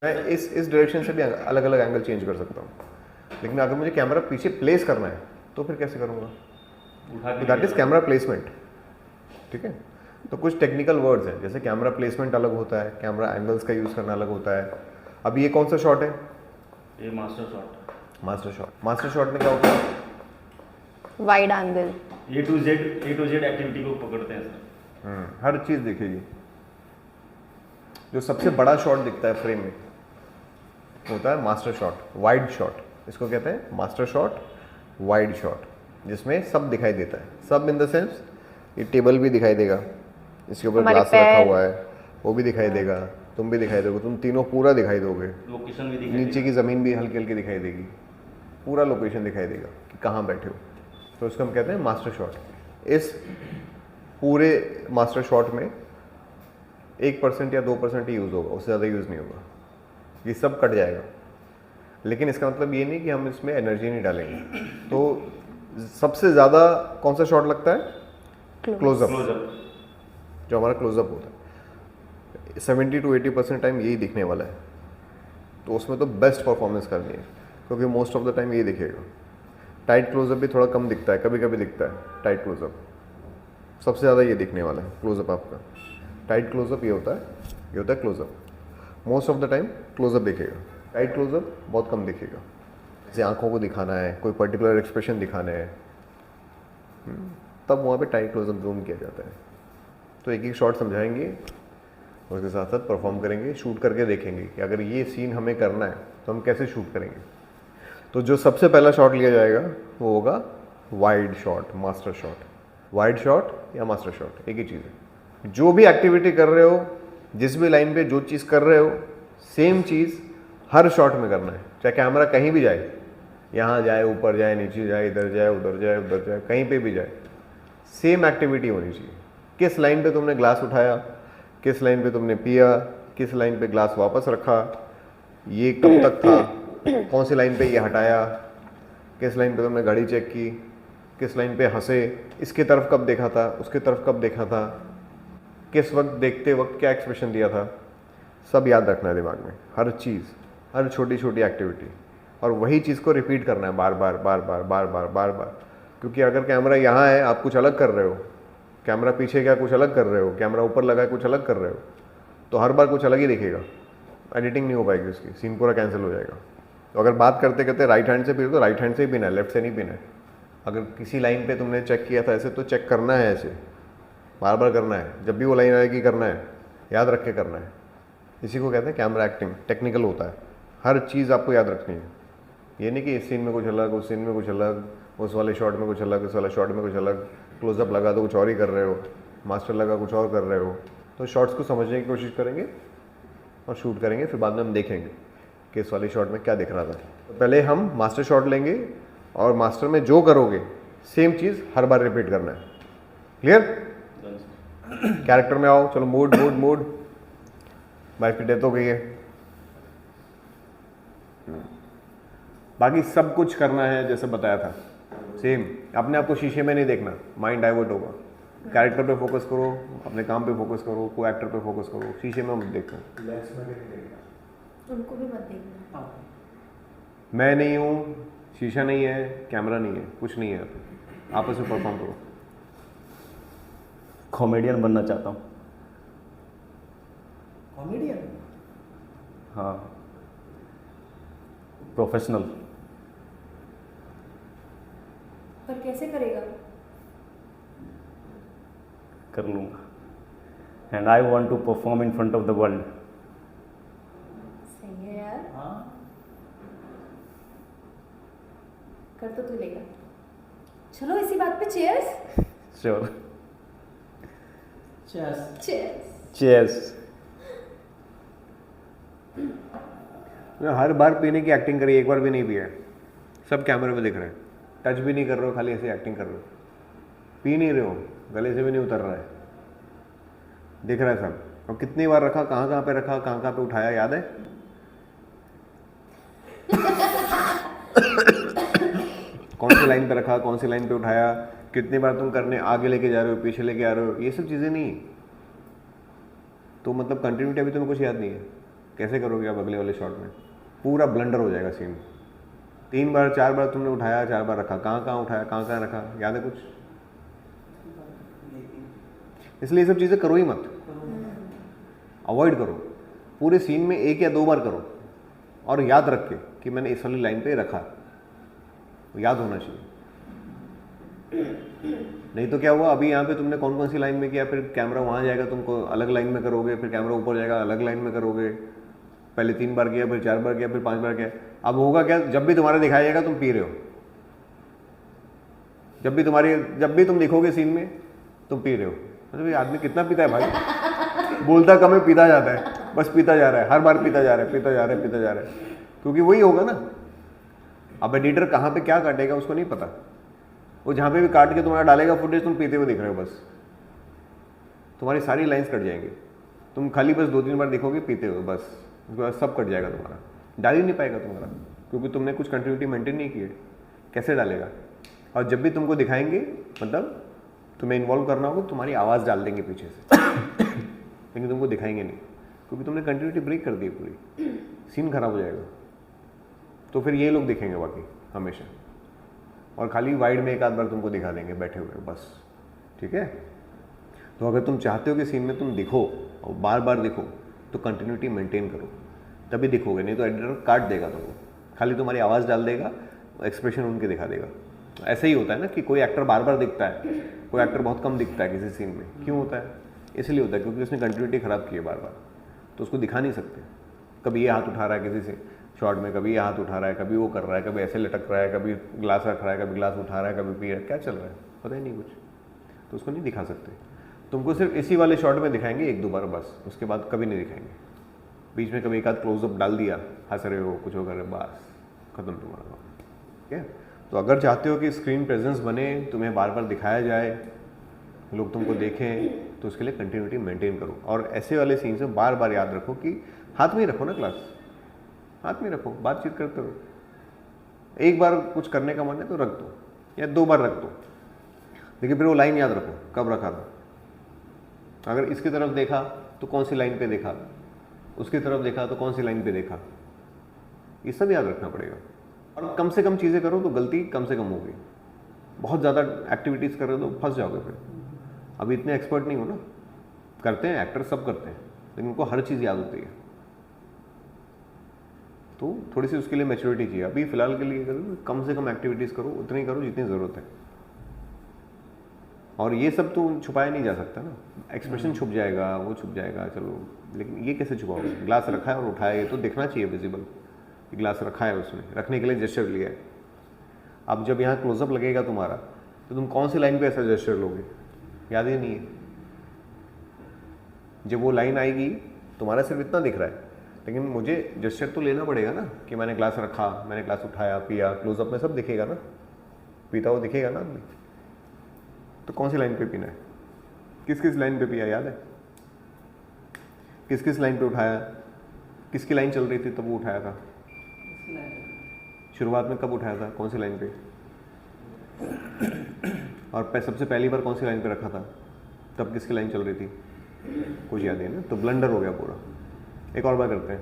मैं इस डायरेक्शन से भी अलग अलग एंगल चेंज कर सकता हूँ, लेकिन अगर मुझे कैमरा पीछे प्लेस करना है तो फिर कैसे करूँगा? That is camera placement. ठीक है, तो कुछ टेक्निकल वर्ड्स हैं, जैसे कैमरा प्लेसमेंट अलग होता है, कैमरा एंगल्स का यूज़ करना अलग होता है। अब ये कौन सा शॉट है? ये मास्टर शॉट। मास्टर शॉट में क्या होता है? Wide angle, A to Z activity को पकड़ते हैं सर। हर चीज़ दिखेगी। जो सबसे बड़ा शॉट दिखता है फ्रेम में होता है मास्टर शॉट, वाइड शॉट। इसको कहते हैं मास्टर शॉट, वाइड शॉट, जिसमें सब दिखाई देता है। सब इन द सेंस ये टेबल भी दिखाई देगा, इसके ऊपर हमारे ग्लास रखा पैर। हुआ है वो भी दिखाई देगा, तुम भी दिखाई दोगे, तुम तीनों पूरा दिखाई दोगे। लोकेशन भी दिखाई नीचे की ज़मीन भी हल्की हल्की दिखाई देगी, पूरा लोकेशन दिखाई देगा कि कहाँ बैठे हो। तो इसको हम कहते हैं मास्टर शॉट। इस पूरे मास्टर शॉट में 1% या 2% ही यूज़ होगा, उससे ज़्यादा यूज़ नहीं होगा, ये सब कट जाएगा। लेकिन इसका मतलब ये नहीं कि हम इसमें एनर्जी नहीं डालेंगे। तो सबसे ज़्यादा कौन सा शॉट लगता है? क्लोजअप, जो हमारा क्लोजअप होता है। 70 to 80% टाइम यही दिखने वाला है, तो उसमें तो बेस्ट परफॉर्मेंस करनी है, क्योंकि मोस्ट ऑफ द टाइम ये दिखेगा। टाइट क्लोजअप भी थोड़ा कम दिखता है, कभी कभी दिखता है टाइट क्लोजअप। सबसे ज़्यादा ये दिखने वाला है क्लोजअप आपका। टाइट क्लोजअप ये होता है closeup. Most of the time closeup दिखेगा, टाइट क्लोजअप बहुत कम दिखेगा। जैसे आंखों को दिखाना है, कोई पर्टिकुलर एक्सप्रेशन दिखाना है, तब वहाँ पे टाइट क्लोजअप जूम किया जाता है। तो एक एक शॉट समझाएंगे, उसके साथ साथ परफॉर्म करेंगे, शूट करके देखेंगे कि अगर ये सीन हमें करना है तो हम कैसे शूट करेंगे। तो जो सबसे पहला शॉट लिया जाएगा वो होगा wide shot, master shot. Wide shot या मास्टर शॉट एक ही चीज़ है। जो भी एक्टिविटी कर रहे हो, जिस भी लाइन पे जो चीज़ कर रहे हो, सेम चीज़ हर शॉट में करना है। चाहे कैमरा कहीं भी जाए, यहाँ जाए, ऊपर जाए, नीचे जाए, इधर जाए, उधर जाए, कहीं पे भी जाए, सेम एक्टिविटी होनी चाहिए। किस लाइन पे तुमने ग्लास उठाया, किस लाइन पे तुमने पिया, किस लाइन पे ग्लास वापस रखा, ये कब तक था, कौन सी लाइन पे ये हटाया, किस लाइन पे तुमने घड़ी चेक की, किस लाइन पे हंसे, इसकी तरफ कब देखा था, उसकी तरफ कब देखा था, किस वक्त देखते वक्त क्या एक्सप्रेशन दिया था, सब याद रखना है दिमाग में। हर चीज़, हर छोटी छोटी एक्टिविटी, और वही चीज़ को रिपीट करना है बार बार बार बार बार बार बार बार। क्योंकि अगर कैमरा यहाँ है, आप कुछ अलग कर रहे हो, कैमरा पीछे क्या कुछ अलग कर रहे हो, कैमरा ऊपर लगा है कुछ अलग कर रहे हो, तो हर बार कुछ अलग ही दिखेगा, एडिटिंग नहीं हो पाएगी उसकी, सीन पूरा कैंसिल हो जाएगा। तो अगर बात करते करते राइट हैंड से पीना तो राइट हैंड से ही पीना है, लेफ्ट से नहीं पीना है। अगर किसी लाइन पे तुमने चेक किया था ऐसे, तो चेक करना है ऐसे, बार बार करना है, जब भी वो लाइन आएगी करना है, याद रख के करना है। इसी को कहते हैं कैमरा एक्टिंग। टेक्निकल होता है, हर चीज़ आपको याद रखनी है। ये नहीं कि इस सीन में कुछ अलग, उस सीन में कुछ अलग, उस वाले शॉट में कुछ अलग, इस वाले शॉट में कुछ अलग, क्लोजअप लगा तो कुछ और ही कर रहे हो, मास्टर लगा कुछ और कर रहे हो। तो शॉट्स को समझने की कोशिश करेंगे और शूट करेंगे, फिर बाद में हम देखेंगे कि इस वाले शॉट में क्या दिख रहा था। तो पहले हम मास्टर शॉट लेंगे, और मास्टर में जो करोगे सेम चीज़ हर बार रिपीट करना है। क्लियर? कैरेक्टर में आओ, चलो मूड मूड मूड। वाइफ की डेथ हो गई है, बाकी सब कुछ करना है जैसे बताया था सेम। अपने आप को शीशे में नहीं देखना, माइंड डाइवर्ट होगा। कैरेक्टर पे फोकस करो, अपने काम पे फोकस करो, को एक्टर पे फोकस करो, शीशे में मत देखो। उनको भी मत देखना। मैं नहीं हूँ, शीशा नहीं है, कैमरा नहीं है, कुछ नहीं है, आपस में परफॉर्म करो। कॉमेडियन बनना चाहता हूँ। कॉमेडियन? हाँ, प्रोफेशनल। पर कैसे करेगा? कर लूँगा। And I want to perform in front of the world. सही है यार, हाँ, कर तो तू लेगा। चलो इसी बात पे चीयर्स। श्योर। चेस। चीयर्स। चीयर्स। हर बार पीने की एक्टिंग करी, एक बार भी नहीं पिया है, सब कैमरे में दिख रहे हैं, टच भी नहीं कर रहे हो, खाली ऐसे एक्टिंग कर रहे हो, पी नहीं रहे हो, गले से भी नहीं उतर रहा है, दिख रहा है सब। और कितनी बार रखा, कहाँ कहाँ पे रखा, कहाँ कहाँ पे उठाया, याद है? कौन सी लाइन पे रखा, कौन सी लाइन पे उठाया, कितनी बार तुम करने आगे लेके जा रहे हो, पीछे लेके आ रहे हो, ये सब चीज़ें नहीं। तो मतलब कंटिन्यूटी अभी तुम्हें कुछ याद नहीं है, कैसे करोगे आप अगले वाले शॉट में? पूरा ब्लंडर हो जाएगा सीन। 3 बार 4 बार तुमने उठाया, 4 बार रखा, कहाँ कहाँ उठाया, कहाँ कहाँ रखा, याद है कुछ? इसलिए ये सब चीज़ें करो ही मत, अवॉइड करो। पूरे सीन में 1 या 2 बार करो और याद रख के कि मैंने इस वाली लाइन पे रखा, याद होना चाहिए। नहीं तो क्या हुआ, अभी यहाँ पे तुमने कौन कौन सी लाइन में किया, फिर कैमरा वहाँ जाएगा, तुमको अलग लाइन में करोगे, फिर कैमरा ऊपर जाएगा, अलग लाइन में करोगे। पहले 3 बार किया, फिर 4 बार किया, फिर 5 बार किया। अब होगा क्या, जब भी तुम्हारा दिखाया जाएगा तुम पी रहे हो, जब भी तुम दिखोगे सीन में तुम पी रहे हो। मतलब ये आदमी कितना पीता है भाई, बोलता कम है, पीता जाता है, बस पीता जा रहा है, हर बार पीता जा रहा है, पीता जा रहा है, पीता जा रहा है, क्योंकि वही होगा ना। अब एडिटर कहाँ पे क्या काटेगा उसको नहीं पता, वो जहाँ पे भी काट के तुम्हारा डालेगा फुटेज, तुम पीते हुए दिख रहे हो, बस तुम्हारी सारी लाइंस कट जाएंगी। तुम खाली बस 2-3 बार दिखोगे पीते हुए, बस उसके बाद सब कट जाएगा तुम्हारा, डाल ही नहीं पाएगा तुम्हारा, क्योंकि तुमने कुछ कंटिन्यूटी मेंटेन नहीं की है। कैसे डालेगा? और जब भी तुमको दिखाएंगे, मतलब तुम्हें इन्वॉल्व करना होगा, तुम्हारी आवाज़ डाल देंगे पीछे से लेकिन तुमको दिखाएंगे नहीं, क्योंकि तुमने कंटिन्यूटी ब्रेक कर दी, पूरी सीन खराब हो जाएगा। तो फिर ये लोग दिखेंगे बाकी हमेशा, और खाली वाइड में 1 आध बार तुमको दिखा देंगे बैठे हुए, बस। ठीक है? तो अगर तुम चाहते हो कि सीन में तुम दिखो और बार बार दिखो, तो कंटिन्यूटी मेंटेन करो, तभी दिखोगे, नहीं तो एडिटर काट देगा तुमको, खाली तुम्हारी आवाज़ डाल देगा, एक्सप्रेशन उनके दिखा देगा। ऐसे ही होता है ना कि कोई एक्टर बार बार दिखता है, कोई एक्टर बहुत कम दिखता है किसी सीन में। क्यों होता है? इसलिए होता है क्योंकि उसने कंटिन्यूटी ख़राब की है बार बार, तो उसको दिखा नहीं सकते। कभी ये हाथ उठा रहा है किसी से शॉट में, कभी ये हाथ उठा रहा है, कभी वो कर रहा है, कभी ऐसे लटक रहा है, कभी ग्लास रख रहा है, कभी ग्लास उठा रहा है, कभी पी रहा है, क्या चल रहा है पता ही नहीं कुछ, तो उसको नहीं दिखा सकते। तुमको सिर्फ इसी वाले शॉट में दिखाएंगे 1-2 बार, बस उसके बाद कभी नहीं दिखाएंगे। बीच में कभी 1 आध क्लोजअप डाल दिया, हंस रहे हो, कुछ हो कर रहे, बस खत्म तुम्हारा काम। ठीक है? तो अगर चाहते हो कि स्क्रीन प्रेजेंस बने, तुम्हें बार बार दिखाया जाए, लोग तुमको देखें, तो उसके लिए कंटिन्यूटी मेंटेन करो। और ऐसे वाले सीन से बार बार याद रखो कि हाथ में ही रखो ना ग्लास, हाथ में रखो, बातचीत करते रहो। 1 बार कुछ करने का मन है तो रख दो, या 2 बार रख दो, लेकिन फिर वो लाइन याद रखो कब रखा था। अगर इसकी तरफ देखा तो कौन सी लाइन पे देखा, उसकी तरफ देखा तो कौन सी लाइन पे देखा, ये सब याद रखना पड़ेगा। और कम से कम चीज़ें करो तो गलती कम से कम होगी। बहुत ज़्यादा एक्टिविटीज़ कर रहे हो तो फंस जाओगे फिर। अभी इतने एक्सपर्ट नहीं हो ना, करते हैं एक्टर, सब करते हैं, लेकिन उनको हर चीज़ याद होती है, तो थोड़ी सी उसके लिए मैच्योरिटी चाहिए। अभी फिलहाल के लिए करो, कम से कम एक्टिविटीज़ करो, उतनी करो जितनी ज़रूरत है। और ये सब तो छुपाया नहीं जा सकता ना, एक्सप्रेशन छुप जाएगा, वो छुप जाएगा, चलो, लेकिन ये कैसे छुपाओगे? ग्लास रखा है और उठाया, ये तो दिखना चाहिए विजिबल, ग्लास रखा है, उसमें रखने के लिए जेस्चर लिया है। अब जब यहाँ क्लोजअप लगेगा तुम्हारा, तो तुम कौन सी लाइन पे ऐसा जेस्चर लोगे? याद ही नहीं है। जब वो लाइन आएगी, तुम्हारा सिर्फ इतना दिख रहा है, लेकिन मुझे जेस्चर तो लेना पड़ेगा ना कि मैंने ग्लास रखा, मैंने ग्लास उठाया, पिया। क्लोजअप में सब दिखेगा ना, पीता हुआ दिखेगा ना आदमी। तो कौन सी लाइन पे पीना है, किस किस लाइन पे पिया, याद है? किस किस लाइन पे उठाया, किसकी लाइन चल रही थी तब वो उठाया था? शुरुआत में कब उठाया था, कौन सी लाइन पे? और सबसे पहली बार कौन सी लाइन पे रखा था, तब किसकी लाइन चल रही थी? कुछ याद है ना? तो ब्लंडर हो गया पूरा। एक और बार करते हैं।